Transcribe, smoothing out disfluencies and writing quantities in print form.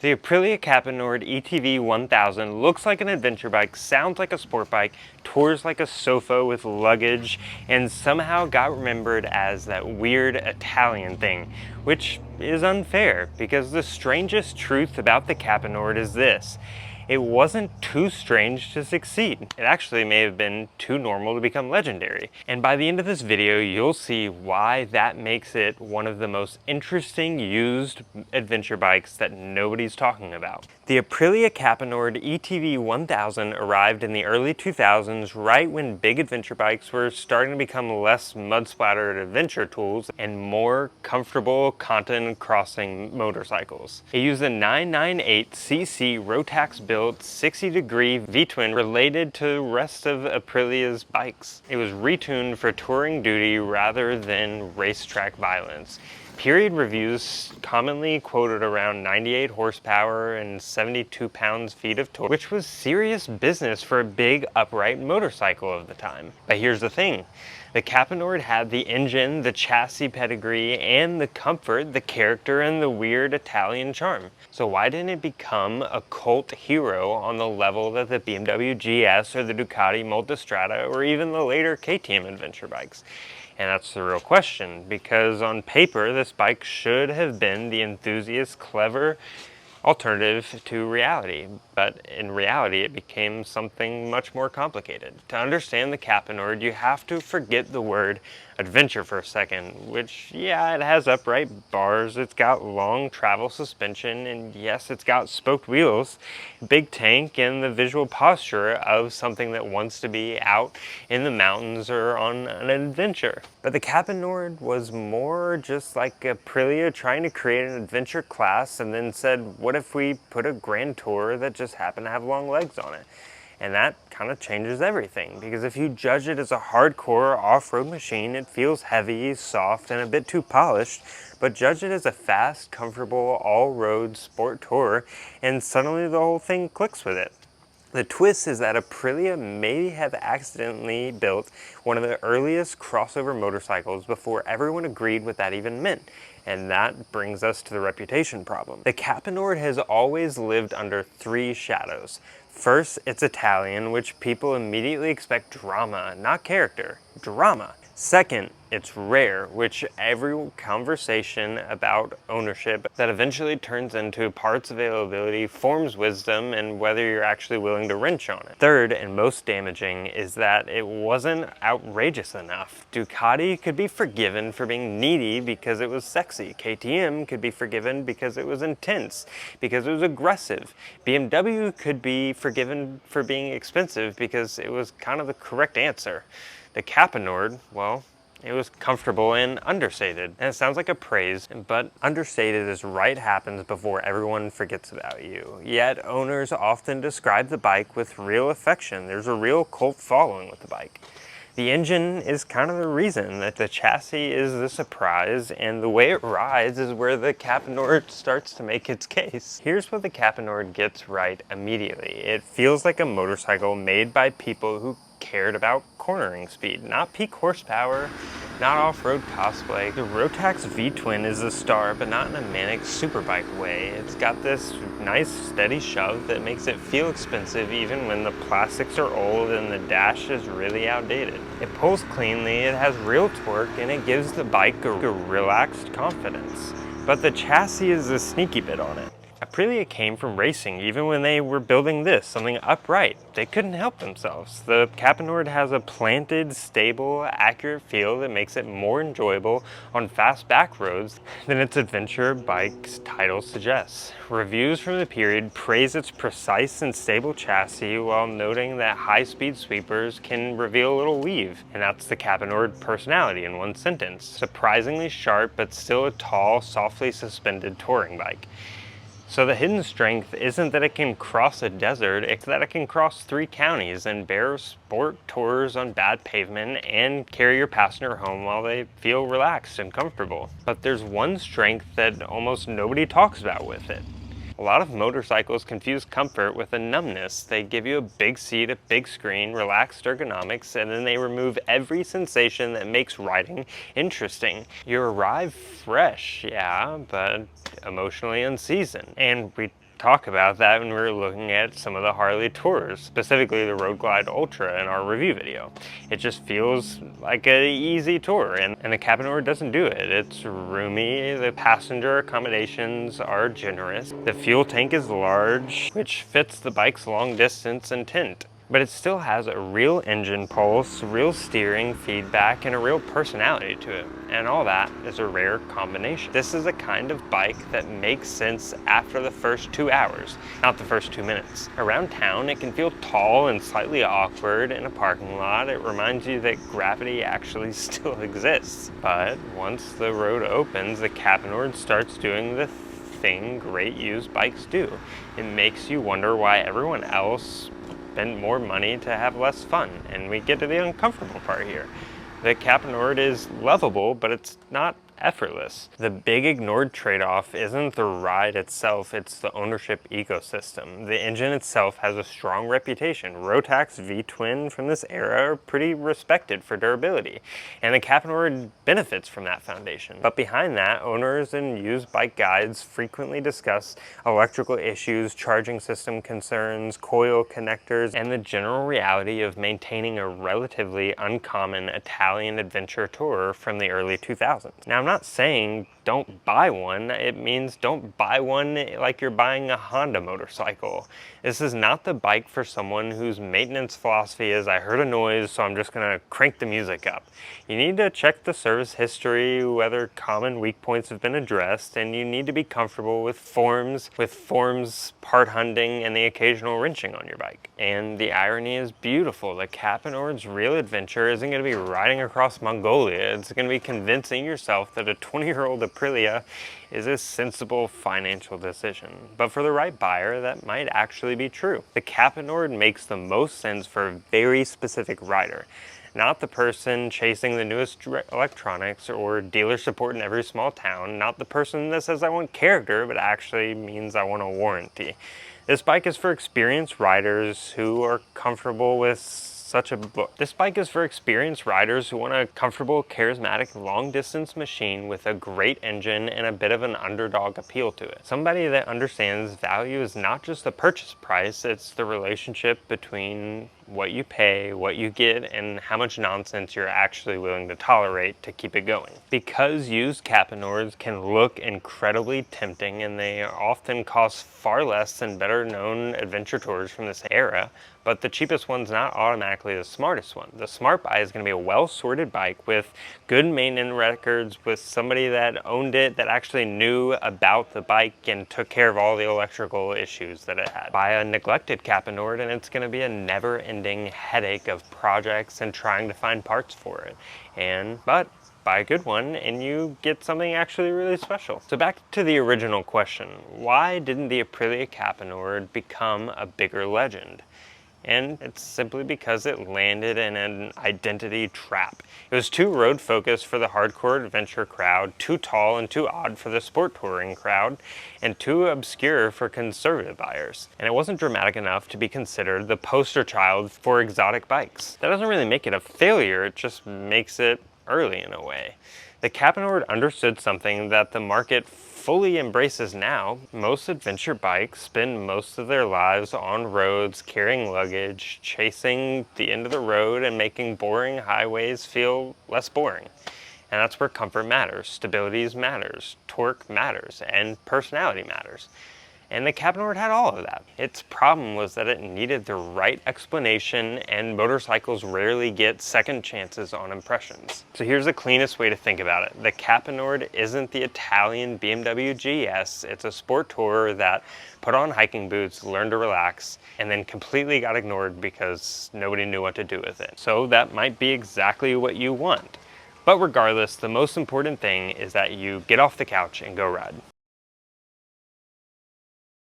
The Aprilia Caponord ETV 1000 looks like an adventure bike, sounds like a sport bike, tours like a sofa with luggage, and somehow got remembered as that weird Italian thing, which is unfair because the strangest truth about the Caponord is this. It wasn't too strange to succeed. It actually may have been too normal to become legendary. And by the end of this video, you'll see why that makes it one of the most interesting used adventure bikes that nobody's talking about. The Aprilia Caponord ETV 1000 arrived in the early 2000s, right when big adventure bikes were starting to become less mud-splattered adventure tools and more comfortable continent crossing motorcycles. It used a 998cc Rotax-built 60-degree V-twin related to the rest of Aprilia's bikes. It was retuned for touring duty rather than racetrack violence. Period reviews commonly quoted around 98 horsepower and 72 pounds-feet of torque, which was serious business for a big upright motorcycle of the time. But here's the thing. The Caponord had the engine, the chassis pedigree, and the comfort, the character, and the weird Italian charm. So why didn't it become a cult hero on the level that the BMW GS or the Ducati Multistrada or even the later KTM Adventure bikes? And that's the real question, because on paper this bike should have been the enthusiast, clever alternative to reality, but in reality it became something much more complicated. To understand the Caponord, you have to forget the word adventure for a second, which, yeah, it has upright bars, it's got long travel suspension, and yes, it's got spoked wheels, big tank, and the visual posture of something that wants to be out in the mountains or on an adventure. But the Caponord was more just like Aprilia trying to create an adventure class and then said, what if we put a Grand Tour that just happened to have long legs on it? And that kind of changes everything, because if you judge it as a hardcore off-road machine, it feels heavy, soft, and a bit too polished, but judge it as a fast, comfortable, all-road sport tourer, and suddenly the whole thing clicks with it. The twist is that Aprilia may have accidentally built one of the earliest crossover motorcycles before everyone agreed what that even meant. And that brings us to the reputation problem. The Caponord has always lived under three shadows. First, it's Italian, which people immediately expect drama, not character, drama. Second, it's rare, which every conversation about ownership that eventually turns into parts availability forms wisdom and whether you're actually willing to wrench on it. Third, and most damaging, is that it wasn't outrageous enough. Ducati could be forgiven for being needy because it was sexy. KTM could be forgiven because it was intense, because it was aggressive. BMW could be forgiven for being expensive because it was kind of the correct answer. The Caponord, well, it was comfortable and understated. And it sounds like a praise, but understated is right happens before everyone forgets about you. Yet owners often describe the bike with real affection. There's a real cult following with the bike. The engine is kind of the reason, that the chassis is the surprise, and the way it rides is where the Caponord starts to make its case. Here's what the Caponord gets right immediately. It feels like a motorcycle made by people who cared about cornering speed, not peak horsepower, not off-road cosplay. The Rotax V-twin is the star, but not in a manic superbike way. It's got this nice steady shove that makes it feel expensive even when the plastics are old and the dash is really outdated. It pulls cleanly, it has real torque, and it gives the bike a relaxed confidence. But the chassis is the sneaky bit on it. Aprilia came from racing even when they were building this, something upright. They couldn't help themselves. The Caponord has a planted, stable, accurate feel that makes it more enjoyable on fast back roads than its adventure bike's title suggests. Reviews from the period praise its precise and stable chassis while noting that high-speed sweepers can reveal a little weave. And that's the Caponord personality in one sentence. Surprisingly sharp, but still a tall, softly suspended touring bike. So the hidden strength isn't that it can cross a desert, it's that it can cross 3 counties and bear sport tours on bad pavement and carry your passenger home while they feel relaxed and comfortable. But there's one strength that almost nobody talks about with it. A lot of motorcycles confuse comfort with a numbness. They give you a big seat, a big screen, relaxed ergonomics, and then they remove every sensation that makes riding interesting. You arrive fresh, yeah, but emotionally unseasoned. And we talk about that when we were looking at some of the Harley Tours, specifically the Road Glide Ultra in our review video. It just feels like an easy tour, and the Caponord doesn't do it. It's roomy, the passenger accommodations are generous, the fuel tank is large, which fits the bike's long distance intent. But it still has a real engine pulse, real steering feedback, and a real personality to it. And all that is a rare combination. This is a kind of bike that makes sense after the first 2 hours, not the first 2 minutes. Around town, it can feel tall and slightly awkward in a parking lot. It reminds you that gravity actually still exists. But once the road opens, the Caponord starts doing the thing great used bikes do. It makes you wonder why everyone else spend more money to have less fun. And we get to the uncomfortable part here. The Caponord is lovable, but it's not effortless. The big ignored trade-off isn't the ride itself, it's the ownership ecosystem. The engine itself has a strong reputation. Rotax V-twin from this era are pretty respected for durability, and the Caponord benefits from that foundation. But behind that, owners and used bike guides frequently discuss electrical issues, charging system concerns, coil connectors, and the general reality of maintaining a relatively uncommon Italian adventure tourer from the early 2000s. Now, I'm not saying don't buy one. It means don't buy one like you're buying a Honda motorcycle. This is not the bike for someone whose maintenance philosophy is, I heard a noise, so I'm just gonna crank the music up. You need to check the service history, whether common weak points have been addressed, and you need to be comfortable with forms, part hunting, and the occasional wrenching on your bike. And the irony is beautiful. The Caponord's real adventure isn't gonna be riding across Mongolia. It's gonna be convincing yourself that a 20-year-old Aprilia is a sensible financial decision. But for the right buyer, that might actually be true. The Caponord makes the most sense for a very specific rider. Not the person chasing the newest electronics or dealer support in every small town. Not the person that says I want character, but actually means I want a warranty. This bike is for experienced riders who are comfortable with This bike is for experienced riders who want a comfortable, charismatic, long-distance machine with a great engine and a bit of an underdog appeal to it. Somebody that understands value is not just the purchase price, it's the relationship between what you pay, what you get, and how much nonsense you're actually willing to tolerate to keep it going. Because used Caponords can look incredibly tempting and they often cost far less than better known adventure tours from this era, but the cheapest one's not automatically the smartest one. The smart buy is going to be a well-sorted bike with good maintenance records, with somebody that owned it, that actually knew about the bike and took care of all the electrical issues that it had. Buy a neglected Caponord and it's going to be a never-ending headache of projects and trying to find parts for it. But buy a good one and you get something actually really special. So back to the original question, why didn't the Aprilia Caponord become a bigger legend? And it's simply because it landed in an identity trap. It was too road focused for the hardcore adventure crowd, too tall and too odd for the sport touring crowd, and too obscure for conservative buyers. And it wasn't dramatic enough to be considered the poster child for exotic bikes. That doesn't really make it a failure, it just makes it early in a way. The Caponord understood something that the market fully embraces now. Most adventure bikes spend most of their lives on roads, carrying luggage, chasing the end of the road, and making boring highways feel less boring. And that's where comfort matters, stability matters, torque matters, and personality matters. And the Caponord had all of that. Its problem was that it needed the right explanation, and motorcycles rarely get second chances on impressions. So here's the cleanest way to think about it. The Caponord isn't the Italian BMW GS. It's a sport tourer that put on hiking boots, learned to relax, and then completely got ignored because nobody knew what to do with it. So that might be exactly what you want. But regardless, the most important thing is that you get off the couch and go ride.